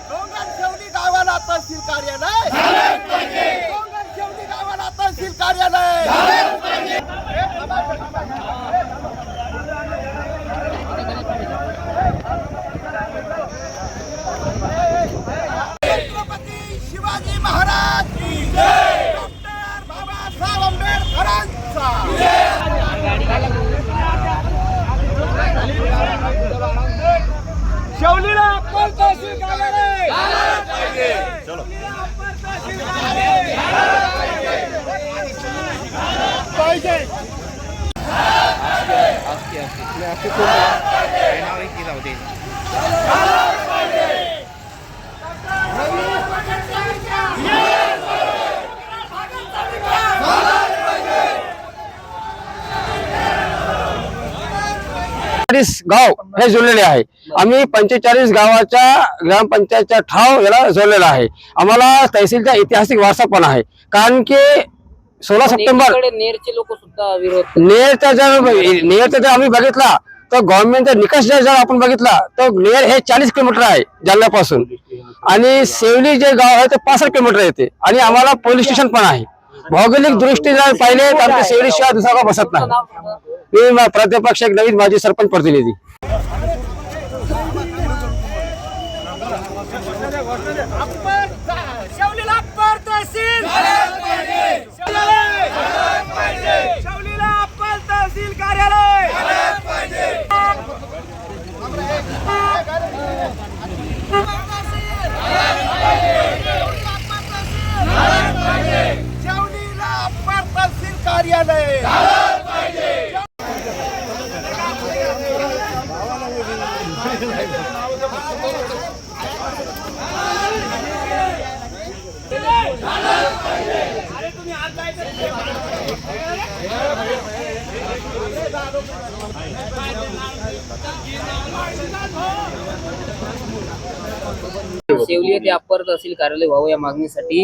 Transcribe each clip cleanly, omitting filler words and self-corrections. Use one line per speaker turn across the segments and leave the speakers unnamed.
डोंगरशेवली गावाला तहसील कार्यालय डोंगरशेवली गावाला तहसील कार्यालय छत्रपती शिवाजी महाराज की जय, डॉक्टर बाबासाहेब आंबेडकरांचा शेवलीला आपण तहसील कार्यालय चलो पाहिजे
गाव हे जोडलेले आहे। आम्ही 45 गावाच्या ग्रामपंचायतच्या ठाव याला जोडलेला आहे। आम्हाला तहसीलचा ऐतिहासिक वारसा पण आहे, कारण की 16 सप्टेंबर
नेरचे लोक सुद्धा विरोध
नेरचा जर आम्ही बघितला तर गव्हर्नमेंटचा निकष जर आपण बघितला तर नेर हे 40 किलोमीटर आहे जालन्यापासून, आणि सेवली जे गाव आहे ते 65 किलोमीटर येते, आणि आम्हाला पोलीस स्टेशन पण आहे। भौगोलिक दृष्टी जर पाहिले तर आमच्या सेवली शिवाय दुसरा गाव बसत नाही। मी प्राध्यापक शेख नवीन माजी सरपंच प्रतिनिधी।
शेवलीला अप्पर तहसील शेवलीला अप्पर तहसील कार्यालय शेवलीला अप्पर तहसील कार्यालय
शेवली येथे अप्पर तहसील कार्यालय व्हावं या मागणीसाठी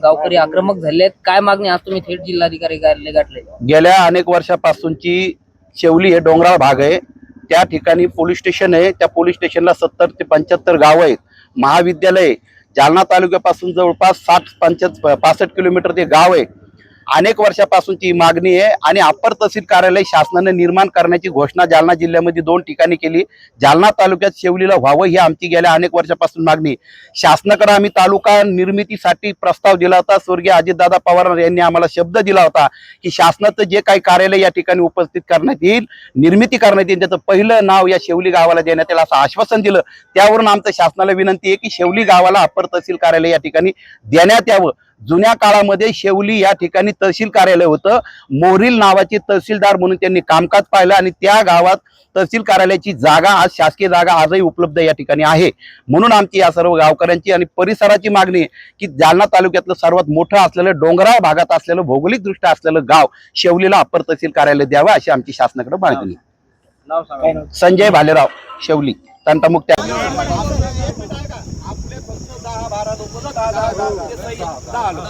गावकरी आक्रमक झाले आहेत। काय मागणी आज तुम्ही थेट जिल्हाधिकारी कार्यालय गाठले?
गेल्या अनेक वर्षापासूनची शेवली हे डोंगराळ भाग आहे, त्या ठिकाणी पोलीस स्टेशन आहे, त्या पोलीस स्टेशनला 70 ते 75 गाव आहेत, महाविद्यालय, जालना तालुक्यापासून जवळपास 65 किलोमीटर ते गाव आहे। अनेक वर्षापासूनची ही मागणी आहे, आणि अप्पर तहसील कार्यालय शासनाने निर्माण करण्याची घोषणा जालना जिल्ह्यामध्ये 2 ठिकाणी केली। जालना तालुक्यात शेवलीला व्हावं ही आमची गेल्या अनेक वर्षापासून मागणी। शासनाकडे आम्ही तालुका निर्मितीसाठी प्रस्ताव दिला होता। स्वर्गीय अजितदादा पवार यांनी आम्हाला शब्द दिला होता की शासनाचं जे काही कार्यालय या ठिकाणी उपस्थित करण्यात येईल, निर्मिती करण्यात येईल, त्याचं पहिलं नाव या शेवली गावाला देण्यात येईल असं आश्वासन दिलं। त्यावरून आमचं शासनाला विनंती आहे की शेवली गावाला अप्पर तहसील कार्यालय या ठिकाणी देण्यात यावं। जुन्या काळामध्ये शेवली या ठिकाणी तहसील कार्यालय होतं, मोरील नावाचे तहसीलदार म्हणून त्यांनी कामकाज पाहिलं, आणि त्या गावात तहसील कार्यालयाची जागा आज शासकीय जागा आजही उपलब्ध या ठिकाणी आहे। म्हणून आमची या सर्व गावकऱ्यांची आणि परिसराची मागणी आहे की जालना तालुक्यातलं सर्वात मोठं असलेलं डोंगराळ भागात असलेलं भौगोलिक दृष्ट्या असलेलं गाव शेवलीला अप्पर तहसील कार्यालय द्यावं अशी आमची शासनाकडे मागणी आहे। संजय भालेराव, शेवली, तंटामुक्त।
आपले फक्त 10-12 लोक 10 लोक